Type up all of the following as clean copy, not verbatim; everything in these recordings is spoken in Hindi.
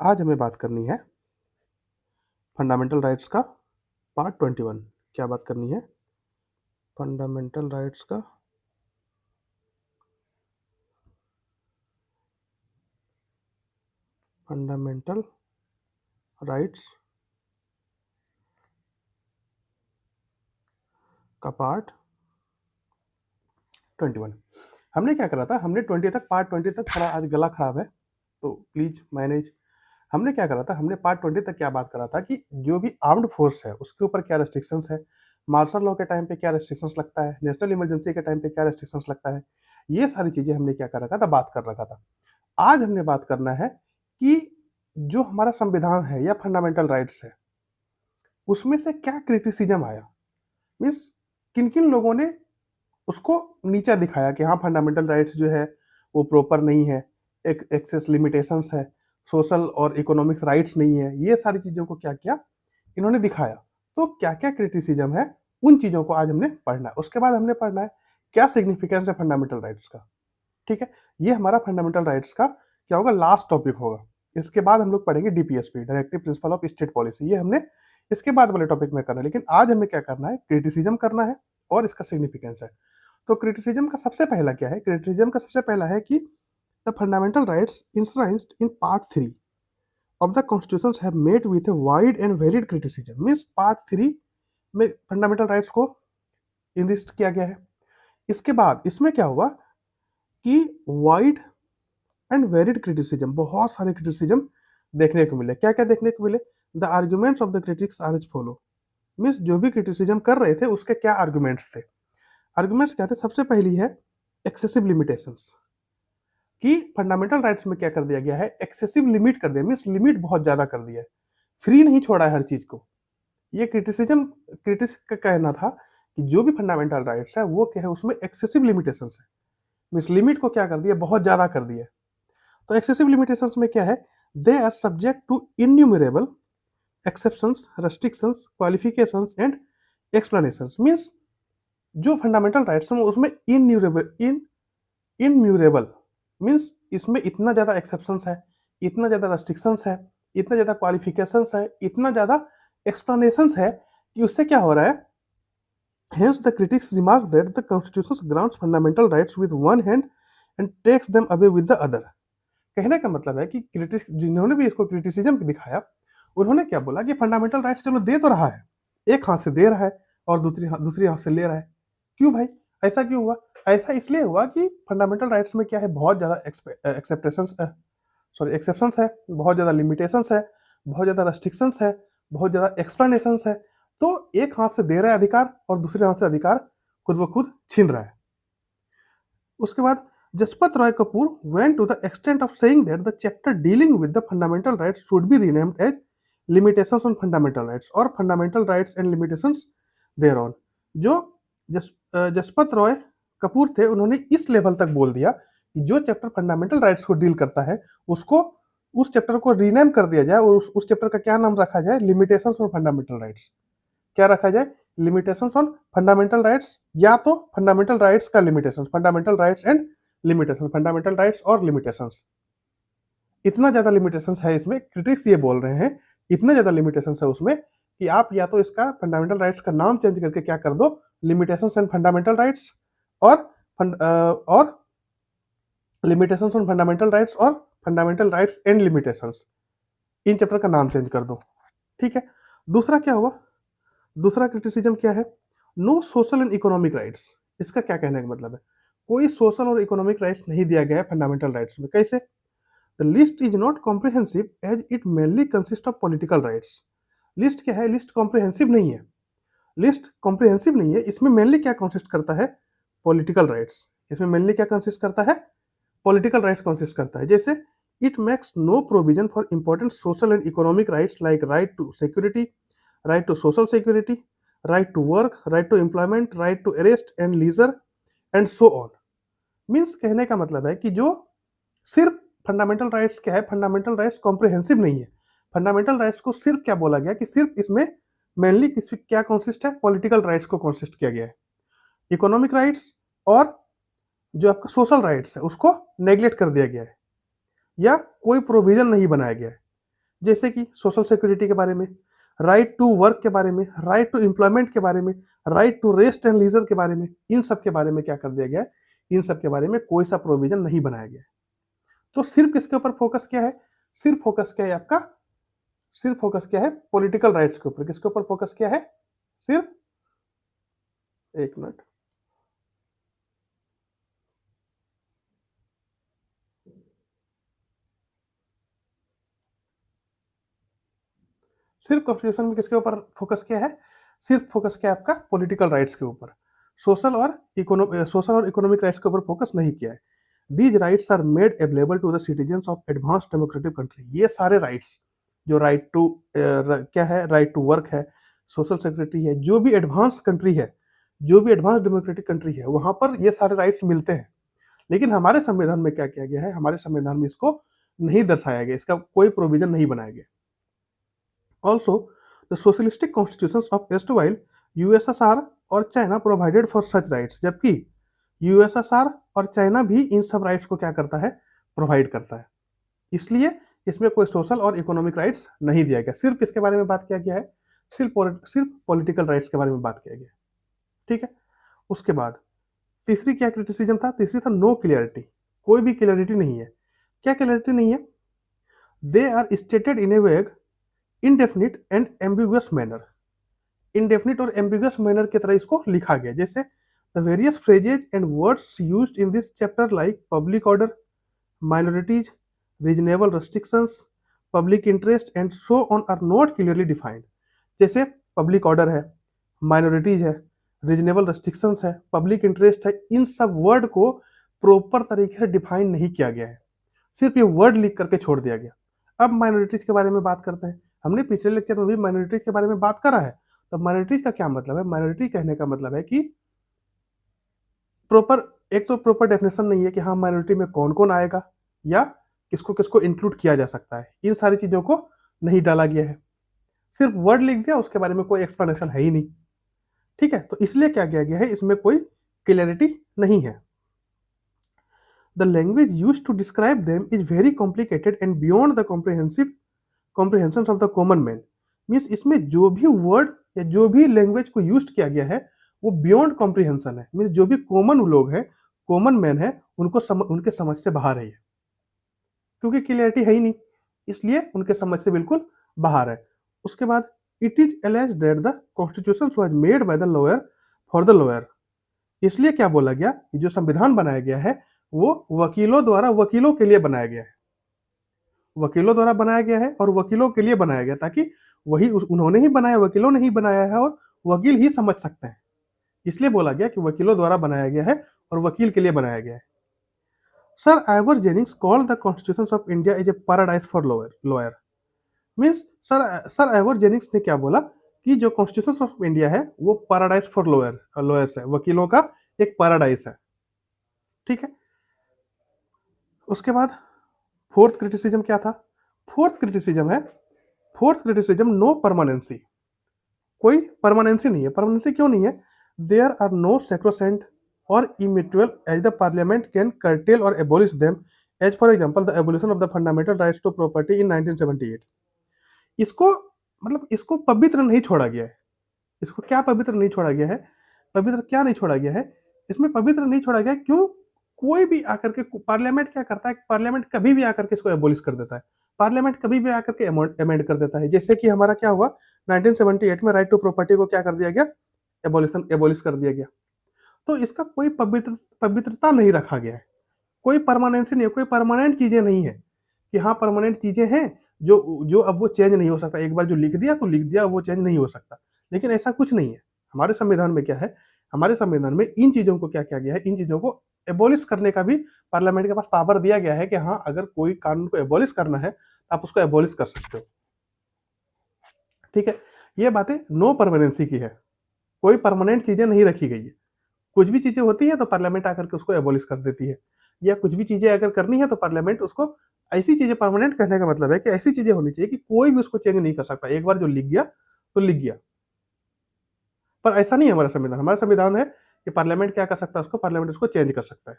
आज हमें बात करनी है फंडामेंटल राइट्स का पार्ट 21। क्या बात करनी है? फंडामेंटल राइट्स का फंडामेंटल राइट्स का पार्ट 21। हमने क्या करा था? हमने 20 तक, पार्ट 20 तक, थोड़ा आज गला खराब है तो प्लीज मैनेज। हमने क्या करा था? हमने पार्ट 20 तक क्या बात करा था कि जो भी आर्म्ड फोर्स है उसके ऊपर क्या रेस्ट्रिक्शंस है, मार्शल लॉ के टाइम पे क्या रेस्ट्रिक्शंस लगता है, नेशनल इमरजेंसी के टाइम पे क्या रेस्ट्रिक्शंस लगता है, ये सारी चीजें हमने क्या कर रखा था, बात कर रखा था। आज हमने बात करना है कि जो हमारा संविधान है या फंडामेंटल राइट्स है उसमें से क्या क्रिटिसिज्म आया, मीन्स किन किन लोगों ने उसको नीचा दिखाया कि हाँ फंडामेंटल राइट्स जो है वो प्रॉपर नहीं है, एक्सेस लिमिटेशंस है, सोशल और इकोनॉमिक्स राइट्स नहीं है, ये सारी चीज़ों को क्या किया इन्होंने दिखाया। तो क्या क्या क्रिटिसिज्म है उन चीज़ों को आज हमने पढ़ना है। उसके बाद हमने पढ़ना है क्या सिग्निफिकेंस है फंडामेंटल राइट्स का। ठीक है, ये हमारा फंडामेंटल राइट्स का क्या होगा, लास्ट टॉपिक होगा। इसके बाद हम लोग पढ़ेंगे DPSP, directive principle of state policy, ये हमने इसके बाद वाले टॉपिक में करना है। लेकिन आज हमें क्या करना है, क्रिटिसिज्म करना है और इसका सिग्निफिकेंस है। तो क्रिटिसिज्म का सबसे पहला क्या है? क्रिटिसिज्म का सबसे पहला है कि the fundamental rights enshrined in part 3 of the constitution have met with a wide and varied criticism. Means part 3 में फंडामेंटल राइट्स को इनलिस्ट किया गया है। इसके बाद इसमें क्या हुआ कि वाइड एंड वेरिड क्रिटिसिज्म, बहुत सारे क्रिटिसिज्म देखने को मिले। क्या क्या देखने को मिले? The arguments of the critics are as follow. Means जो भी क्रिटिसिज्म कर रहे थे उसके क्या आर्ग्यूमेंट्स थे। आर्ग्यूमेंट्स क्या थे? सबसे पहली है एक्सेसिव लिमिटेशंस, कि फंडामेंटल राइट्स में क्या कर दिया गया है, एक्सेसिव लिमिट कर दिया। मीन्स लिमिट बहुत ज्यादा कर दिया है, फ्री नहीं छोड़ा है हर चीज को। ये क्रिटिसिज्म, क्रिटिक्स का कहना था कि जो भी फंडामेंटल राइट्स है वो क्या है, उसमें एक्सेसिव लिमिटेशंस है। मीन्स लिमिट को क्या कर दिया, बहुत ज्यादा कर दिया। तो एक्सेसिव लिमिटेशंस में क्या है, they are subject to innumerable exceptions, restrictions, qualifications and explanations. Means जो फंडामेंटल राइट्स हैं उसमें इनम्यूरेबल मीन्स इसमें इतना ज़्यादा एक्सेप्शंस है, इतना ज़्यादा रेस्ट्रिक्शंस है, इतना ज़्यादा क्वालिफिकेशंस है, इतना ज़्यादा एक्सप्लेनेशंस है कि उससे क्या हो रहा है, hence the critics remark that the constitution grants fundamental rights with one hand and takes them away with the other। कहने का मतलब है कि क्रिटिक्स जिन्होंने भी इसको क्रिटिसिज्म दिखाया उन्होंने क्या बोला कि फंडामेंटल राइट्स चलो दे तो रहा है, एक हाथ से दे रहा है और दूसरी हाथ से ले रहा है। क्यों भाई, ऐसा क्यों हुआ? ऐसा इसलिए हुआ कि फंडामेंटल राइट्स में क्या है, बहुत ज़्यादा एक्सेप्टेशंस सॉरी एक्सेप्शंस है, बहुत ज़्यादा लिमिटेशंस है, बहुत ज़्यादा रेस्ट्रिक्शंस है, बहुत ज़्यादा एक्सप्लेनेशंस है। तो एक हाथ से दे रहा है अधिकार और दूसरे हाथ से अधिकार खुद ब खुद छीन रहा है। उसके बाद जसपत Roy Kapoor went to the extent of saying that the chapter dealing with the fundamental rights should be renamed as limitations on fundamental rights और fundamental rights and limitations thereon। जो जसपत रॉय कपूर थे उन्होंने इस लेवल तक बोल दिया कि जो चैप्टर फंडामेंटल राइट्स को डील करता है उसको, उस चैप्टर को रीनेम कर दिया जाए और उस चैप्टर का क्या नाम रखा जाए, लिमिटेशंस ऑन फंडामेंटल राइट्स। क्या रखा जाए? लिमिटेशंस ऑन फंडामेंटल राइट्स, या तो फंडामेंटल राइट्स का limitations, fundamental rights and limitation, fundamental rights और लिमिटेशंस। इतना ज्यादा लिमिटेशंस है इसमें, क्रिटिक्स ये बोल रहे हैं इतना ज्यादा लिमिटेशंस है उसमें कि आप या तो इसका फंडामेंटल राइट्स का नाम चेंज करके क्या कर दो, लिमिटेशंस एंड फंडामेंटल राइट्स, और लिमिटेशंस ऑन फंडामेंटल राइट्स और fundamental rights and limitations, in chapter का नाम चेंज कर दो। ठीक है। दूसरा क्या हुआ, दूसरा क्रिटिसिज्म क्या है, no social and economic rights. इसका क्या कहने का मतलब है, कोई सोशल और इकोनॉमिक राइट्स नहीं दिया गया है फंडामेंटल राइट्स में। कैसे? The list is not comprehensive as it mainly consist of political rights. List क्या है, लिस्ट कॉम्प्रिहेंसिव नहीं है, लिस्ट कॉम्प्रिहेंसिव नहीं है। इसमें मेनली क्या कंसिस्ट करता है, पॉलिटिकल राइट्स। इसमें मेनली क्या कंसिस्ट करता है, पॉलिटिकल राइट्स कंसिस्ट करता है। जैसे it makes no provision for important social and economic rights like right to security, right to social security, right to work, right to employment, right to arrest and leisure and so on। Means कहने का मतलब है कि जो सिर्फ फंडामेंटल राइट्स क्या है, फंडामेंटल राइट्स कॉम्प्रिहेंसिव नहीं है। फंडामेंटल राइट्स को सिर्फ क्या बोला गया कि सिर्फ इसमें मेनली किस क्या कॉन्सिस्ट है, पॉलिटिकल राइट्स को कॉन्सिस्ट किया गया है। इकोनॉमिक राइट्स और जो आपका सोशल राइट्स है उसको नेग्लेक्ट कर दिया गया है या कोई प्रोविजन नहीं बनाया गया है। जैसे कि सोशल सिक्योरिटी के बारे में, राइट टू वर्क के बारे में, राइट टू एम्प्लॉयमेंट के बारे में, right to rest and leisure के बारे में, इन सब के बारे में क्या कर दिया गया है, इन सब के बारे में कोई सा प्रोविजन नहीं बनाया गया है। तो सिर्फ किसके ऊपर फोकस क्या है, सिर्फ फोकस क्या है आपका, सिर्फ फोकस क्या है, पॉलिटिकल राइट्स के ऊपर। किसके ऊपर फोकस क्या है, सिर्फ, एक मिनट, सिर्फ कॉन्स्टिट्यूशन में किसके ऊपर फोकस किया है, सिर्फ फोकस किया है आपका पॉलिटिकल राइट्स के ऊपर। सोशल और इकोनॉमिक राइट्स के ऊपर फोकस नहीं किया है। These rights are made available to the citizens of advance democratic country. ये सारे राइट्स जो राइट टू क्या है, राइट टू वर्क है, सोशल सिक्योरिटी है, जो भी एडवांस कंट्री है, जो भी एडवांस डेमोक्रेटिक कंट्री है, वहां पर ये सारे राइट्स मिलते हैं। लेकिन हमारे संविधान में क्या किया गया है, हमारे संविधान में इसको नहीं दर्शाया गया, इसका कोई प्रोविजन नहीं बनाया गया। Also, the socialistic constitutions of erstwhile USSR और China provided for such rights, जबकि यूएसएसआर और चाइना भी इन सब राइट्स को क्या करता है, प्रोवाइड करता है। इसलिए इसमें कोई सोशल और इकोनॉमिक राइट्स नहीं दिया गया, सिर्फ किसके बारे में बात किया गया है, सिर्फ पॉलिटिकल राइट्स के बारे में बात किया गया। ठीक है, उसके बाद तीसरी क्या क्रिटिसिज्म था, तीसरी था नो क्लियरिटी, कोई भी क्लियरिटी नहीं है। क्या क्लियरिटी नहीं है, they are stated in a vague indefinite and ambiguous manner. Indefinite और एम्बिगुअस मैनर की तरह इसको लिखा गया, जैसे the various phrases and words used in this chapter like public order, minorities, reasonable restrictions, public interest and so on are not clearly defined. जैसे पब्लिक ऑर्डर है, माइनॉरिटीज है, रीजनेबल रेस्ट्रिक्शंस है, पब्लिक इंटरेस्ट है, इन सब वर्ड को प्रॉपर तरीके से डिफाइन नहीं किया गया है, सिर्फ ये वर्ड लिख करके छोड़ दिया गया। अब माइनॉरिटीज के बारे में बात करते हैं। हमने पिछले लेक्चर में भी माइनॉरिटीज के बारे में बात करा है। तो माइनॉरिटीज का क्या मतलब है, माइनॉरिटी कहने का मतलब है कि प्रॉपर, एक तो प्रॉपर डेफिनेशन नहीं है कि हाँ माइनॉरिटी में कौन कौन आएगा या किसको किसको इंक्लूड किया जा सकता है, इन सारी चीजों को नहीं डाला गया है, सिर्फ वर्ड लिख दिया, उसके बारे में कोई एक्सप्लेनेशन है ही नहीं। ठीक है, तो इसलिए क्या किया गया है, इसमें कोई क्लियरिटी नहीं है। The language used to describe them is very complicated and beyond the comprehensions of the common man. Means इसमें जो भी वर्ड या जो भी लैंग्वेज को यूज किया गया है वो बियॉन्ड कॉम्प्रिहेंशन है। मीन्स जो भी कॉमन लोग हैं, कॉमन मैन है, उनके समझ से बाहर है ये, क्योंकि क्लियरिटी है ही नहीं, इसलिए उनके समझ से बिल्कुल बाहर है। उसके बाद it is alleged that the constitution was made by the lawyer for the lawyer. इसलिए क्या बोला गया कि जो संविधान बनाया गया है वो वकीलों द्वारा वकीलों के लिए बनाया गया है, वकीलों द्वारा बनाया गया है और वकीलों के लिए बनाया गया, ताकि वही उन्होंने ही बनाया, वकीलों ने ही बनाया है और वकील ही समझ सकते हैं। इसलिए बोला गया कि वकीलों द्वारा बनाया गया है और वकील के लिए बनाया गया है। Sir Ivor Jennings call the constitution of India is a paradise for lawyer. Means sir Ivor Jennings ने क्या बोला कि जो कॉन्स्टिट्यूशन ऑफ इंडिया है वो पैराडाइज फॉर लॉयर्स है, वकीलों का एक पैराडाइज है। ठीक है, उसके बाद फोर्थ क्रिटिसिज्म क्या था, फोर्थ क्रिटिसिज्म है, फोर्थ क्रिटिसिज्म नो परमानेंसी, कोई परमानेंसी नहीं है। परमानेंसी क्यों नहीं है, देयर आर नो सैक्रोसेंट और immutable as the parliament can curtail और abolish them, as for example the abolition of the fundamental rights to property in 1978। इसको मतलब इसको पवित्र नहीं छोड़ा गया है, इसको क्या पवित्र नहीं छोड़ा गया है, पवित्र क्या नहीं छोड़ा गया है, इसमें पवित्र नहीं छोड़ा गया, क्यों, कोई भी आकर के, पार्लियामेंट क्या करता है, पार्लियामेंट कभी भी आकर के इसको एबोलिश कर देता है, पार्लियामेंट कभी भी आकर के अमेंड कर देता है। जैसे कि हमारा क्या हुआ 1978 में राइट टू प्रॉपर्टी को क्या कर दिया गया, एबोलिश कर दिया गया। तो इसका कोई पवित्रता नहीं रखा गया है, कोई परमानेंसी नहीं है, कोई परमानेंट चीजें नहीं है कि हाँ परमानेंट चीजें हैं जो जो अब वो चेंज नहीं हो सकता, एक बार जो लिख दिया तो लिख दिया, वो चेंज नहीं हो सकता। लेकिन ऐसा कुछ नहीं है, हमारे संविधान में क्या है, हमारे संविधान में इन चीजों को क्या किया गया है, इन चीजों को एबॉलिश करने का भी पार्लियामेंट के पास पावर दिया गया है कि हाँ अगर कोई कानून को एबॉलिश करना है आप उसको एबॉलिश कर सकते हो। ठीक है, ये बातें नो परमानेंसी की है, कोई परमानेंट चीजें नहीं रखी गई है, कुछ भी चीजें होती है तो पार्लियामेंट आकर के उसको एबॉलिश कर देती है, या कुछ भी चीजें अगर करनी है तो पार्लियामेंट उसको, ऐसी चीजें परमानेंट कहने का मतलब है कि ऐसी चीजें होनी चाहिए कि कोई भी उसको चेंज नहीं कर सकता, एक बार जो लिख गया तो लिख गया। पर ऐसा नहीं है हमारा संविधान, हमारा संविधान है कि पार्लियामेंट क्या कर सकता है, उसको पार्लियामेंट उसको चेंज कर सकता है।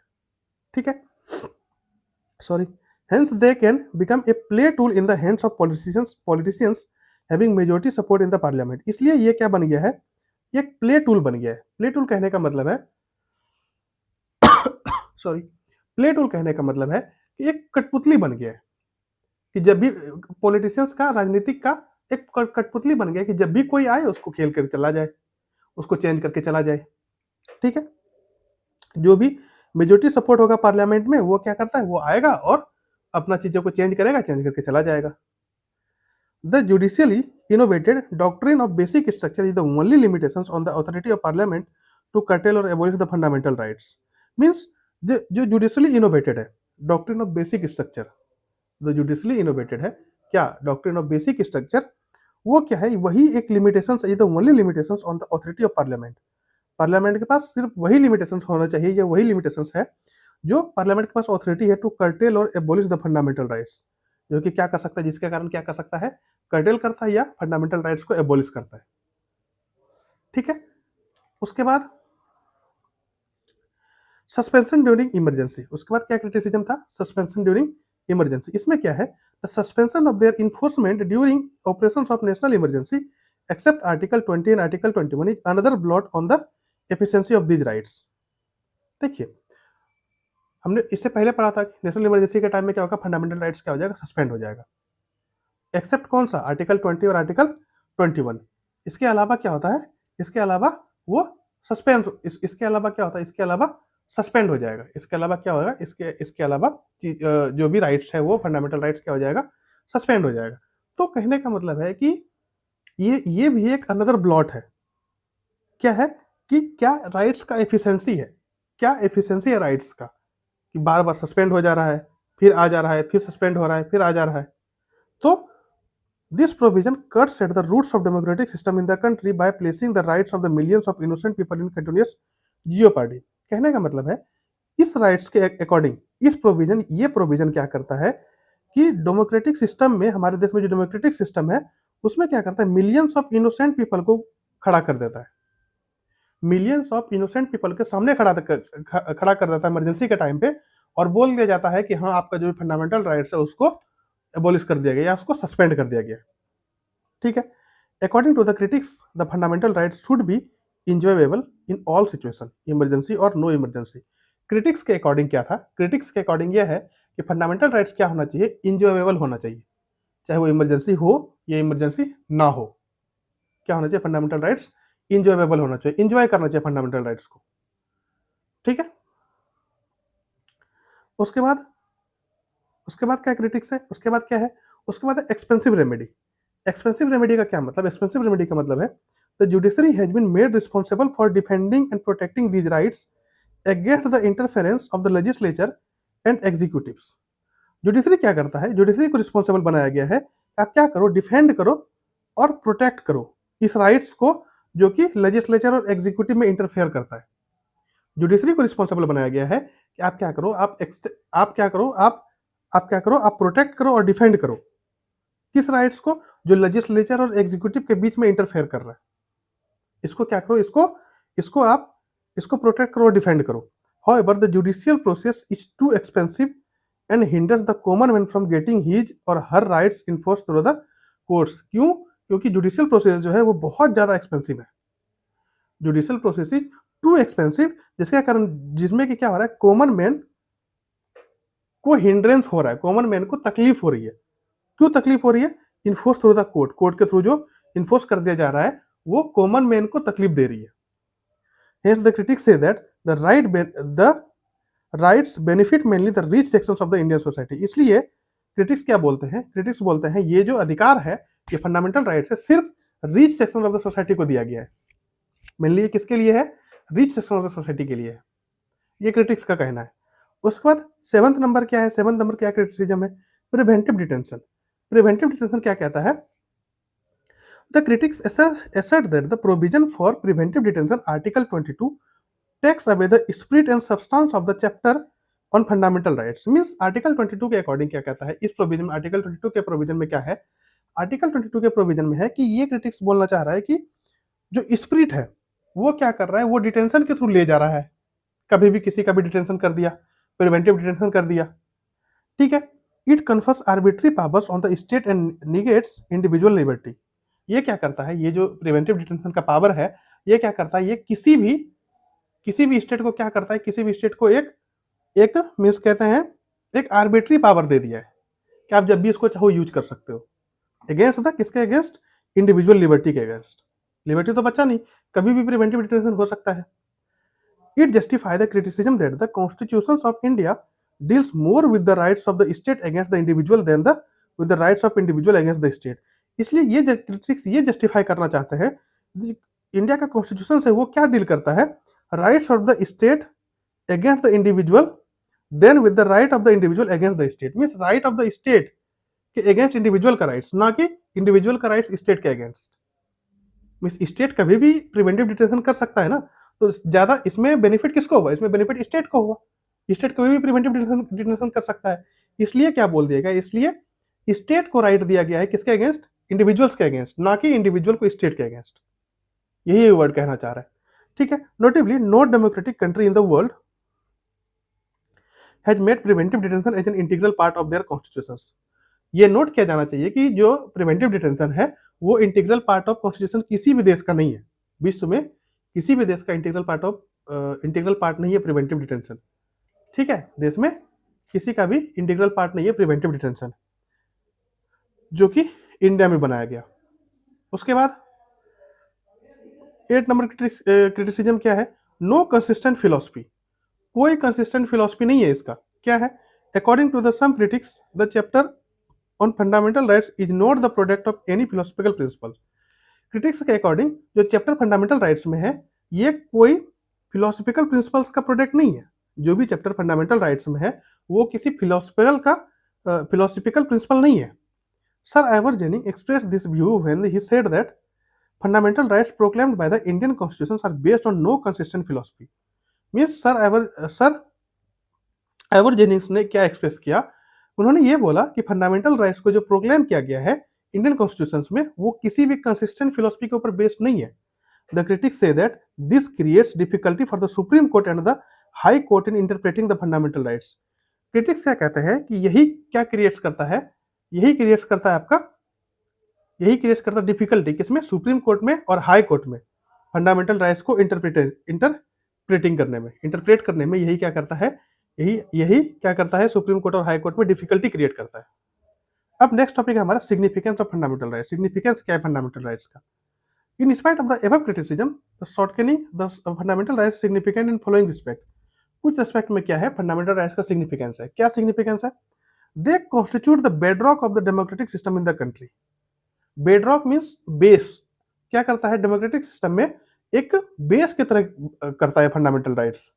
ठीक है, sorry, Hence they can become a play tool in the hands of politicians having majority support in the parliament. इसलिए ये क्या बन गया है, ये एक प्ले टूल बन गया है। प्ले टूल कहने का मतलब है सॉरी, प्ले टूल कहने का मतलब है कि एक कठपुतली बन गया है, कि जब भी पॉलिटिशियंस का, राजनीतिक का एक कठपुतली बन गया कि जब भी कोई आए उसको खेल कर चला जाए, उसको चेंज करके चला जाए। ठीक है, जो भी मेजोरिटी सपोर्ट होगा पार्लियामेंट में वो क्या करता है, वो आएगा और अपना चीजों को चेंज करेगा, चेंज करके चला जाएगा। The judicially innovated doctrine of basic structure is the only limitations on the authority of parliament to curtail or abolish the fundamental rights. Means जो judicially innovated है, doctrine of basic structure, the judicially innovated है क्या, doctrine of basic structure, वो क्या है, वही एक limitations is the only limitations on the authority of parliament. Parliament के पास सिर्फ वही लिमिटेशंस होना चाहिए, या वही लिमिटेशंस है जो पार्लियामेंट के पास ऑथोरिटी है टू कर्टेल और एबोलिश द फंडामेंटल राइट्स, जो कि क्या कर सकता है, जिसके कारण क्या कर सकता है, कर्टेल करता है या फंडामेंटल राइट्स को एबोलिश करता है। ठीक है, उसके बाद सस्पेंशन ड्यूरिंग इमरजेंसी, उसके बाद क्या क्रिटिसिज्म था, सस्पेंशन ड्यूरिंग इमरजेंसी। इसमें क्या है, the suspension of their enforcement during operations of national emergency except article 20 and article 21 is another blot on the efficiency of these rights. देखिए, हमने इससे पहले पढ़ा था कि नेशनल इमरजेंसी के टाइम में क्या होगा, फंडामेंटल राइट्स क्या हो जाएगा, सस्पेंड हो जाएगा, एक्सेप्ट कौन सा, आर्टिकल 20 और आर्टिकल 21। इसके अलावा क्या होता है, इसके अलावा वो सस्पेंस, इसके अलावा क्या होता है, इसके अलावा सस्पेंड हो जाएगा। इसके अलावा क्या होगा, इसके अलावा जो भी राइट्स है वो फंडामेंटल राइट्स क्या हो जाएगा, सस्पेंड हो जाएगा। तो कहने का मतलब है कि ये भी एक अनदर ब्लॉट है। क्या है कि क्या राइट्स का एफिशिएंसी है, क्या एफिशिएंसी है राइट्स का, कि बार बार सस्पेंड हो जा रहा है, फिर आ जा रहा है, फिर सस्पेंड हो रहा है, फिर आ जा रहा है। तो this provision cuts at the roots of democratic system in the country by placing the rights of the millions of innocent people in continuous jeopardy. कहने का मतलब है इस राइट्स के अकॉर्डिंग इस प्रोविजन, ये प्रोविजन क्या करता है कि डेमोक्रेटिक सिस्टम में, हमारे देश में जो डेमोक्रेटिक सिस्टम है उसमें क्या करता है, मिलियंस ऑफ इनोसेंट पीपल को खड़ा कर देता है, मिलियंस ऑफ इनोसेंट पीपल के सामने खड़ा कर देता है इमरजेंसी के टाइम पे, और बोल दिया जाता है कि हाँ, आपका जो फंडामेंटल राइट्स है उसको एबोलिश कर दिया गया या उसको सस्पेंड कर दिया गया। ठीक है, according to the critics the fundamental rights should be enjoyable in all situation, emergency और नो इमरजेंसी। क्रिटिक्स के अकॉर्डिंग क्या था, क्रिटिक्स के अकॉर्डिंग यह है कि फंडामेंटल राइट्स क्या होना चाहिए, इंजॉयबल होना चाहिए, चाहे वो इमरजेंसी हो या इमरजेंसी ना हो। क्या होना चाहिए, फंडामेंटल राइट्स इंजॉयबल होना चाहिए, इंजॉय करना चाहिए फंडामेंटल राइट्स को। ठीक है, उसके बाद क्या क्रिटिक्स है, उसके बाद क्या है, उसके बाद एक्सपेंसिव रेमेडी। एक्सपेंसिव रेमेडी का क्या मतलब, एक्सपेंसिव रेमेडी का मतलब है the judiciary has been made responsible for defending and protecting these rights against the interference of the legislature and executives. Judiciary क्या करता है, जुडिशरी को रिस्पॉन्सिबल बनाया गया है, आप क्या करो, डिफेंड करो और प्रोटेक्ट करो इस राइट्स को जो कि लेजिस्लेचर और एग्जीक्यूटिव में इंटरफेयर करता है। जुडिशरी को रिस्पॉन्सिबल बनाया गया है कि आप क्या करो, आप प्रोटेक्ट करो और डिफेंड करो किस राइट्स को, जो लेजिस्लेचर और एग्जीक्यूटिव के बीच में इंटरफेयर कर रहा है। इसको क्या करो, इसको प्रोटेक्ट करो और डिफेंड करो। However, the judicial process is too expensive and hinders the common man from getting his or her rights enforced through the courts. क्यों? क्योंकि जुडिशियल प्रोसेस जो है वो बहुत ज्यादा एक्सपेंसिव है, judicial process is too expensive, जिसके कारण, जिसमें कि क्या हो रहा है, कॉमन मैन को हिंड्रेंस हो रहा है, कॉमन मैन को तकलीफ हो रही है। क्यों तकलीफ हो रही है, enforce through the court, court के थ्रू जो इन्फोर्स कर दिया जा रहा है वो कॉमन मैन को तकलीफ दे रही है। Hence the critics say that the rights benefit mainly the rich sections of the Indian society. इसलिए क्रिटिक्स क्या बोलते हैं, क्रिटिक्स बोलते हैं ये जो अधिकार है, ये फंडामेंटल राइट्स है, सिर्फ rich section of the society को दिया गया है। मेनली ये किसके लिए है, rich section of the society के लिए है, ये क्रिटिक्स का कहना है। उसके बाद सेवंथ नंबर क्या है, सेवंथ नंबर क्या क्रिटिसिज्म है, प्रिवेंटिव डिटेंशन। प्रिवेंटिव डिटेंशन क्या कहता है, the critics assert that the provision for preventive detention article 22 takes away the spirit and substance of the chapter on fundamental rights. Means article 22 के अकॉर्डिंग क्या कहता है, इस प्रोविजन में, आर्टिकल 22 के प्रोविजन में क्या है, आर्टिकल 22 के प्रोविजन में है कि ये क्रिटिक्स बोलना चाह रहा है कि जो स्पिरिट है वो क्या कर रहा है, वो डिटेंशन के थ्रू ले जा रहा है, कभी भी किसी का भी डिटेंशन कर दिया, प्रिवेंटिव डिटेंशन कर दिया। ठीक है, it confers arbitrary powers on the state and negates individual liberty. ये क्या करता है, ये जो प्रिवेंटिव डिटेंशन का पावर है, ये क्या करता है, ये किसी भी स्टेट को क्या करता है, किसी भी स्टेट को एक एक मीन्स कहते हैं एक आर्बिट्री पावर दे दिया है कि आप जब भी इसको चाहो यूज कर सकते हो। अगेंस्ट था किसके अगेंस्ट, इंडिविजुअल लिबर्टी के अगेंस्ट। लिबर्टी तो बचा नहीं, कभी भी प्रिवेंटिव डिटेंशन हो सकता है। It justify the criticism that the constitutions of India deals more with the rights of the state against the individual than the with the rights of individual against the state. इसलिए ये क्रिटिक्स ये जस्टिफाई करना चाहते हैं इंडिया का कॉन्स्टिट्यूशन है वो क्या डील करता है, rights of the state against the individual than with the right of the individual against the state. Means right of the state के अगेंस्ट इंडिविजुअल का राइट्स, ना कि इंडिविजुअल का राइट्स स्टेट के अगेंस्ट। मीन्स स्टेट कभी भी प्रिवेंटिव डिटेंशन कर सकता है ना, तो ज्यादा इसमें बेनिफिट किसको होगा, इसमें बेनिफिट स्टेट को होगा। स्टेट कभी भी प्रिवेंटिव डिटेंशन कर सकता है, इसलिए क्या बोल दिया गया, इसलिए स्टेट को राइट दिया गया है किसके अगेंस्ट, इंडिविजुअल्स के अगेंस्ट, ना कि इंडिविजुअल को स्टेट के अगेंस्ट। यही वर्ड कहना चाह रहा है, ठीक है। Notably no democratic country in the world has made preventive detention as an integral part of their constitutions. ये नोट किया जाना चाहिए कि जो प्रिवेंटिव डिटेंशन है वो इंटीग्रल पार्ट ऑफ कॉन्स्टिट्यूशन किसी भी देश का नहीं है। विश्व में किसी भी देश का इंटीग्रल पार्ट नहीं है प्रिवेंटिव डिटेंशन, ठीक है। देश में किसी का भी इंटीग्रल पार्ट नहीं है प्रिवेंटिव डिटेंशन, जो कि इंडिया में बनाया गया। उसके बाद 8 नंबर क्रिटिसिज्म क्या है, नो कंसिस्टेंट फिलोसफी। कोई कंसिस्टेंट फिलोसफी नहीं है इसका। क्या है, according to the some critics the chapter on fundamental rights is not the product of any philosophical principle. Critics के अकॉर्डिंग जो चैप्टर फंडामेंटल राइट्स में है ये कोई फिलोसफिकल प्रिंसिपल्स का प्रोडक्ट नहीं है। जो भी चैप्टर फंडामेंटल राइट्स में है वो किसी फिलोसफिकल प्रिंसिपल नहीं है। Sir Ivor Jenning express this view when he said that fundamental rights proclaimed by the Indian constitution are based on no consistent philosophy. Means sir Ivor Jennings ने क्या एक्सप्रेस किया, उन्होंने ये बोला कि फंडामेंटल राइट्स को जो प्रोक्लेम किया गया है इंडियन कॉन्स्टिट्यूशन में वो किसी भी कंसिस्टेंट फिलोसफी के ऊपर बेस्ड नहीं है। The critics say that this creates difficulty for the supreme court and the high court in interpreting the fundamental rights. Critics क्या कहते हैं कि यही क्या क्रिएट्स करता है, यही क्रिएट्स करता है डिफिकल्टी किसमें, सुप्रीम कोर्ट में और हाई कोर्ट में फंडामेंटल राइट्स को इंटरप्रेट करने में यही क्या करता है, यही क्या करता है, सुप्रीम कोर्ट और हाई कोर्ट में डिफिकल्टी क्रिएट करता है। अब नेक्स्ट टॉपिक है हमारा significance of fundamental rights. Significance क्या है फंडामेंटल राइट्स का। In spite of the above criticism the shortcomings the fundamental rights significant in following respect. कुछ रिस्पेक्ट में क्या है फंडामेंटल राइट्स का सिग्निफिकेंस है। क्या सिग्निफिकेंस है, they constitute the bedrock of the democratic system in the country. Bedrock means base, क्या करता है डेमोक्रेटिक सिस्टम में एक बेस की तरह करता है fundamental rights.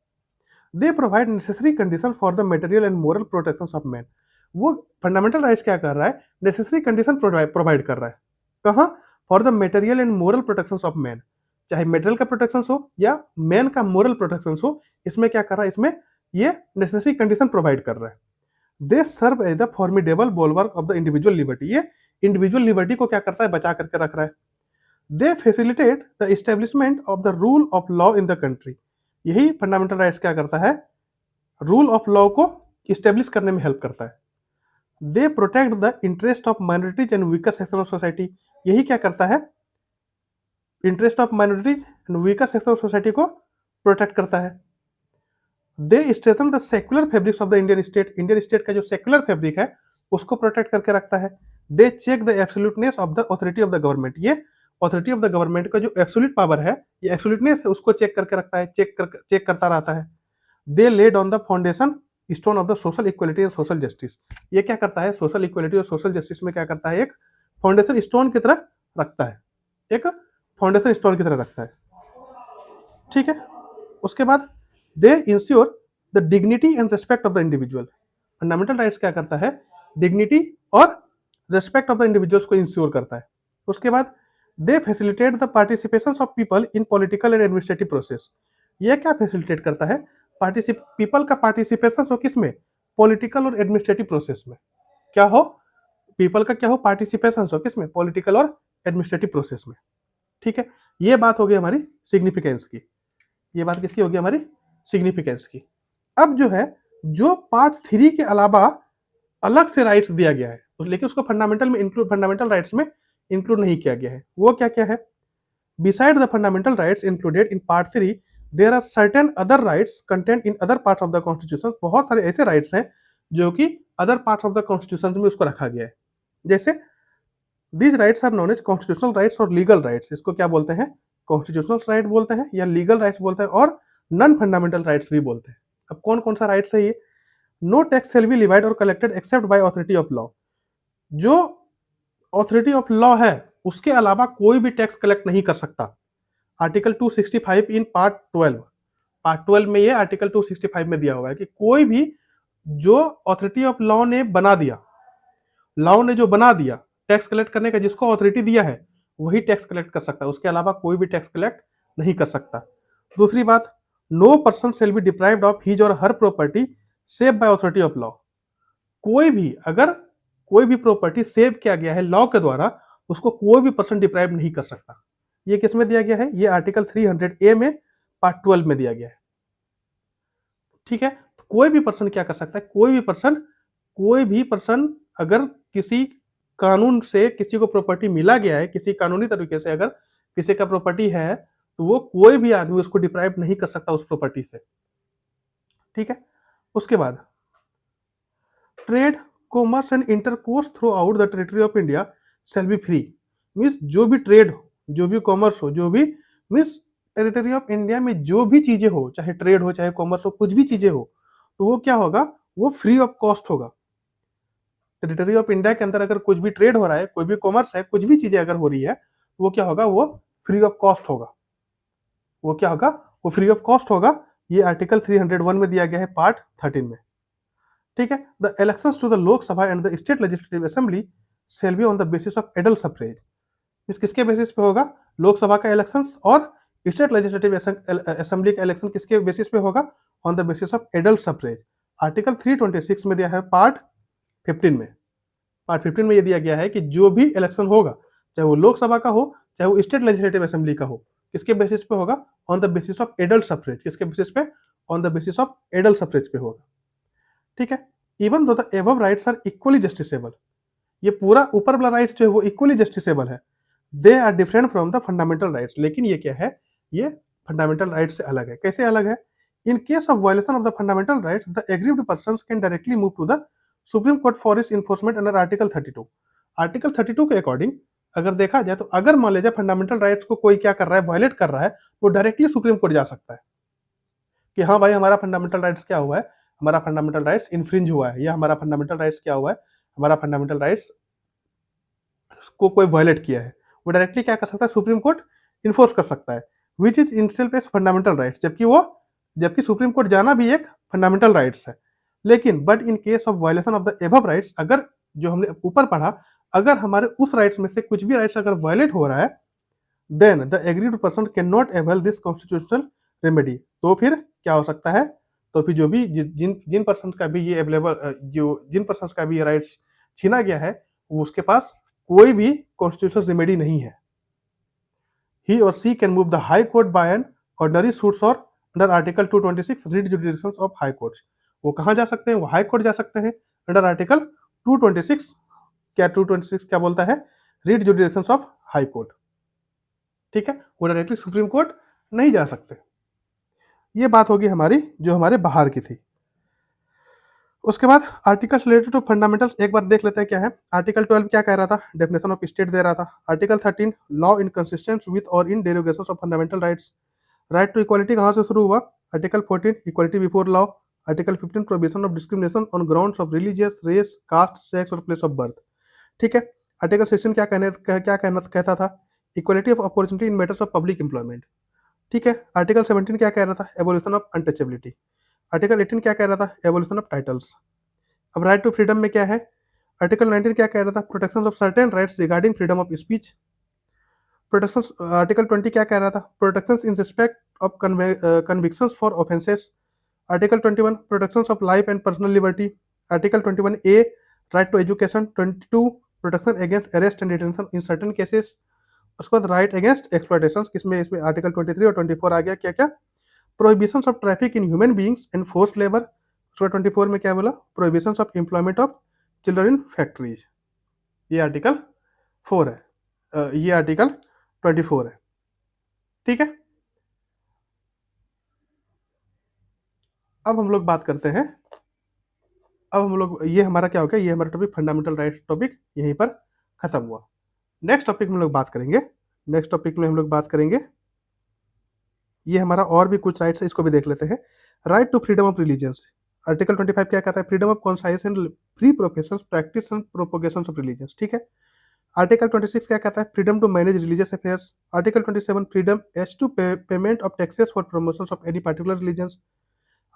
They provide necessary condition for the material and moral protection of man. वो फंडामेंटल राइट्स क्या कर रहा है, नेसेसरी कंडीशन प्रोवाइड कर रहा है। कहाँ, for the material and moral protection of man, चाहे मटेरियल का प्रोटेक्शन हो या मैन का मोरल प्रोटेक्शन हो, इसमें क्या कर रहा है, इसमें ये नेसेसरी कंडीशन प्रोवाइड कर रहा है। They serve as the formidable bulwark of the individual liberty. ये इंडिविजुअल लिबर्टी को क्या करता है, बचा करके रख रहा है। They facilitate the establishment of the rule of law in the country. यही फंडामेंटल राइट्स क्या करता है, रूल ऑफ लॉ को इस्टेब्लिश करने में हेल्प करता है। They protect the interest of minorities and weaker section of society. यही क्या करता है, interest of minorities and weaker section of society को प्रोटेक्ट करता है। They strengthen the secular fabrics of the Indian state. Indian state का जो सेक्युलर फैब्रिक है उसको प्रोटेक्ट करके रखता है। They check the absoluteness of the authority of the government. ये ऑथोरिटी ऑफ द गवर्नमेंट का जो एब्सोल्यूट पावर है, ये एब्सोल्यूटनेस है, उसको चेक करके रखता है, चेक करता रहता है। They laid on the foundation stone of the social equality and social justice. ये क्या करता है, सोशल इक्वलिटी और सोशल जस्टिस में क्या करता है, एक फाउंडेशन स्टोन की तरह रखता है, एक फाउंडेशन स्टोन की तरह रखता है, ठीक है। उसके बाद they ensure the dignity and respect of the individual. Fundamental rights क्या करता है, डिग्निटी और रेस्पेक्ट ऑफ द इंडिविजुअल्स को इंश्योर करता है। उसके बाद they facilitate the participation of people in political and administrative process. ये क्या फैसिलिटेट करता है, पीपल का पार्टिसिपेशन हो किसमें, पॉलिटिकल और एडमिनिस्ट्रेटिव प्रोसेस में। क्या हो, पीपल का क्या हो, पार्टिसिपेशन हो किसमें, पॉलिटिकल और एडमिनिस्ट्रेटिव प्रोसेस में, ठीक है। ये बात हो गई हमारी सिग्निफिकेंस की, ये बात किसकी होगी, हमारी सिग्निफिकेंस की। अब जो है, जो पार्ट 3 के अलावा अलग से राइट्स दिया गया है, लेकिन उसको फंडामेंटल राइट्स में इंक्लूड नहीं किया गया है। वो क्या क्या है? Beside the fundamental rights included in part 3 there are certain other rights content in other parts of the constitution. बहुत सारे ऐसे राइट्स हैं जो कि other parts of the constitution में उसको रखा गया है। जैसे these rights are known as constitutional rights और लीगल राइट्स। इसको क्या बोलते हैं? कॉन्स्टिट्यूशनल राइट बोलते हैं या लीगल राइट्स बोलते हैं और नॉन फंडामेंटल राइट्स भी बोलते हैं। अब कौन कौन सा राइट्स है ये? No tax shall be levied और collected except by authority of law. जो अथॉरिटी ऑफ लॉ है उसके अलावा कोई भी टैक्स कलेक्ट नहीं कर सकता। आर्टिकल 265 इन पार्ट 12 में ये आर्टिकल 265 में दिया हुआ है कि कोई भी जो अथॉरिटी ऑफ लॉ ने बना दिया, लॉ ने जो बना दिया टैक्स कलेक्ट करने का, जिसको अथॉरिटी दिया है वही टैक्स कलेक्ट कर सकता है, उसके अलावा कोई भी टैक्स कलेक्ट नहीं कर सकता। दूसरी बात, no person shall be deprived of his और her property save by authority of law. कोई भी अगर कोई भी प्रॉपर्टी सेव किया गया है लॉ के द्वारा, उसको कोई भी पर्सन डिप्राइव नहीं कर सकता। ये किस में दिया गया है? ये आर्टिकल 300A में पार्ट 12 में दिया गया है। ठीक है, कोई भी पर्सन क्या कर सकता है? कोई भी पर्सन अगर किसी कानून से किसी को प्रॉपर्टी मिला गया है, किसी कानूनी तरीके से अगर किसी का प्रॉपर्टी है, तो वो कोई भी आदमी उसको डिप्राइव नहीं कर सकता उस प्रॉपर्टी से। ठीक है, उसके बाद trade, commerce and intercourse through out the territory of India shall be free. Means जो भी ट्रेड हो, जो भी कॉमर्स हो, जो भी मीन्स टेरिटरी ऑफ इंडिया में जो भी चीजें हो, चाहे ट्रेड हो चाहे कॉमर्स हो, कुछ भी चीजें हो, तो वो क्या होगा? वो फ्री ऑफ कॉस्ट होगा। टेरिटरी ऑफ इंडिया के अंदर अगर कुछ भी ट्रेड हो रहा है, कोई भी कॉमर्स है, कुछ भी चीजें अगर हो रही है, तो वो क्या होगा? वो फ्री ऑफ कॉस्ट होगा। वो क्या होगा? वो फ्री ऑफ कॉस्ट होगा। ये आर्टिकल 301 में दिया गया है पार्ट 13 में। ठीक है, the elections to the Lok Sabha and the state legislative assembly shall be on the basis of adult suffrage. इस किसके बेसिस पे होगा? लोकसभा का इलेक्शंस और स्टेट लेजिस्लेटिव असेंबली का इलेक्शन किसके बेसिस पे होगा? On the basis of adult suffrage. Article 326 में दिया है पार्ट 15 में। पार्ट 15 में ये दिया गया है कि जो भी इलेक्शन होगा, चाहे वो लोकसभा का हो चाहे वो स्टेट लेजिस्लेटिव असेंबली का हो, किसके बेसिस पे होगा? On the basis of adult suffrage. किसके बेसिस पे? On the basis of adult suffrage पे होगा। ठीक है, even though the above rights are equally justiciable. ये पूरा ऊपर वाला राइट्स जो है वो इक्वली जस्टिसेबल है। They are different from the fundamental rights. लेकिन ये क्या है? ये फंडामेंटल राइट्स से अलग है। कैसे अलग है? In case of violation of the fundamental rights, the aggrieved persons can directly move to the supreme court for its enforcement under article 32। Article 32 के अकॉर्डिंग अगर देखा जाए तो अगर मान लीजिए फंडामेंटल राइट्स को कोई क्या कर रहा है, वायलेट कर रहा है, वो डायरेक्टली सुप्रीम कोर्ट जा सकता है कि हाँ भाई हमारा फंडामेंटल राइट्स क्या हुआ है, हमारा फंडामेंटल राइट्स इन्फ्रिंज हुआ है, या हमारा फंडामेंटल राइट्स क्या हुआ है, हमारा फंडामेंटल राइट्स को कोई वायलेट किया है। वो डायरेक्टली क्या कर सकता है? सुप्रीम कोर्ट इन्फोर्स कर सकता है, which is in self as fundamental rights. जबकि सुप्रीम कोर्ट जाना भी एक फंडामेंटल राइट्स है। लेकिन but in case of violation of the above rights, अगर जो हमने ऊपर पढ़ा, अगर हमारे उस राइट्स में से कुछ भी राइट्स अगर वायलेट हो रहा है, then the aggrieved person can not avail this constitutional remedy. तो फिर क्या हो सकता है? तो फिर जो भी जिन पर्सन का भी ये अवेलेबल, जिन पर्सन का भी ये राइट्स छीना गया है, वो उसके पास कोई भी कॉन्स्टिट्यूशनल रेमेडी नहीं है। ही और she can move the high court by an ordinary suits और under article 226 writ jurisdictions of high court. वो कहाँ जा सकते हैं? वो हाई कोर्ट जा सकते हैं अंडर आर्टिकल 226। क्या 226 क्या बोलता है? Writ jurisdictions of high court. ठीक है, वो डायरेक्टली सुप्रीम कोर्ट नहीं जा सकते। ये बात होगी हमारी जो हमारे बाहर की थी। उसके बाद आर्टिकल्स रिलेटेड टू फंडामेंटल्स एक बार देख लेते हैं क्या है। आर्टिकल 12 क्या कह रहा था? डेफिनेशन ऑफ स्टेट दे रहा था। Article 13 law in consistence with और in derogations of fundamental rights. Right to equality कहाँ से शुरू हुआ? Article 14 equality before law. Article 15 prohibition of discrimination on grounds of religious, race, caste, sex और प्लेस ऑफ बर्थ। ठीक है, आर्टिकल 16 क्या कहता था? Equality of opportunity in matters of public employment. ठीक है, आर्टिकल 17 क्या कह रहा था? Abolition of untouchability. आर्टिकल 18 क्या कह रहा था? Evolution of titles. अब राइट टू फ्रीडम में क्या है? आर्टिकल 19 क्या कह रहा था? Protection of certain rights regarding freedom of speech. Protection article 20 क्या कह रहा था? Protections in respect of convictions for offences. Article 21 protections of life and personal liberty. Article 21A right to education. 22 protection against arrest and detention in certain cases. उसके बाद राइट अगेंस्ट एक्सप्लॉयटेशन, किसमें? इसमें आर्टिकल 23 और 24 आ गया। क्या क्या? Prohibitions of traffic in human beings and forced labour. उसका 24 में क्या बोला? Prohibitions of employment of children in factories, ये आर्टिकल 4 है, ये आर्टिकल 24 है। ठीक है, अब हम लोग बात करते हैं, अब हम लोग, ये हमारा क्या हो गया, ये हमारा टॉपिक फंडामेंटल राइट्स टॉपिक यहीं पर खत्म हुआ। नेक्स्ट टॉपिक में हम लोग बात करेंगे, नेक्स्ट टॉपिक में हम लोग बात करेंगे, ये हमारा और भी कुछ राइट्स है, इसको भी देख लेते हैं। Right to freedom of religions, article 25 क्या कहता है, freedom of conscience and free profession practice and propagation of religions. ठीक है, आर्टिकल 26 क्या कहता है, freedom to manage religious affairs. Article 27 freedom as to payment of taxes for promotion of any particular religions.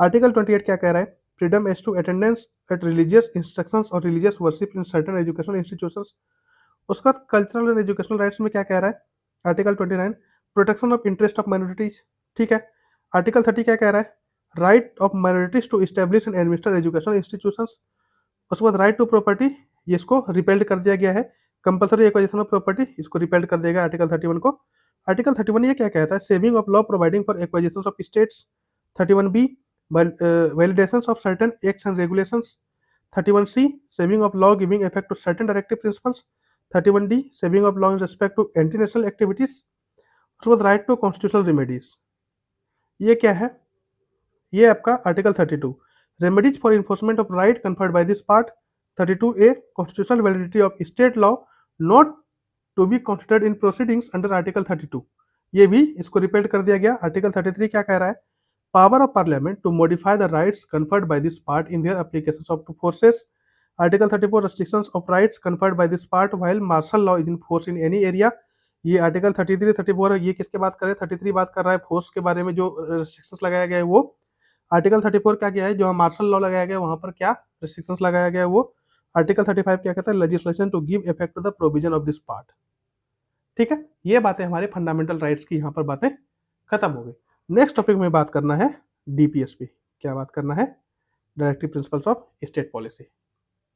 Article 28 क्या कह रहा है, freedom as to attendance at religious instructions और religious worship in certain educational institutions. उसके बाद कल्चरल एंड एजुकेशनल राइट्स में क्या कह रहा है, article 29 protection of interest of minorities. ठीक है, आर्टिकल 30 क्या कह रहा है, right of minorities to establish and administer educational institutions. उसके बाद राइट टू प्रॉपर्टी, ये इसको रिपेल्ड कर दिया गया है, कंपल्सरी एक्वाजिशन ऑफ प्रॉपर्टी, इसको रिपेल्ड कर देगा आर्टिकल 31 को। आर्टिकल 31 ये क्या कहता है, saving of law providing for acquisition of states. 31B validations of certain acts and regulations. 31C saving of law giving effect to certain directive principles. 31D saving of law in respect to anti-national activities. उसके बाद राइट टू कॉन्स्टिट्यूशनल रेमेडीज, ये क्या है, ये आपका article 32 remedies for enforcement of right conferred by this part. 32A constitutional validity of state law not to be considered in proceedings under article 32, ये भी इसको रिपेल्ड कर दिया गया। आर्टिकल 33 क्या कह रहा है, power of parliament to modify the rights conferred by this part in their applications of forces. Article 34 restrictions of rights conferred by this part while martial law is in force in any area. ये आर्टिकल 33 34 है, ये किसके बात कर रहे हैं, 33 बात कर रहा है फोर्स के बारे में, जो रेस्ट्रिक्शंस लगाया गया है वो। आर्टिकल 34 क्या किया है, जो मार्शल लॉ लगाया गया है वहां पर क्या रेस्ट्रिक्शंस लगाया गया है वो। आर्टिकल 35 क्या कहता है, legislation to give effect to the provision of this part. ठीक है, ये बातें हमारे फंडामेंटल राइट्स की यहाँ पर बातें खत्म हो गई। नेक्स्ट टॉपिक में बात करना है डीपीएसपी, क्या बात करना है, directive principles of state policy.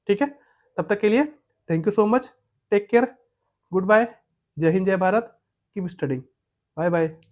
ठीक है, तब तक के लिए thank you so much, take care, good bye, जय हिंद जय Bharat, keep studying, bye bye.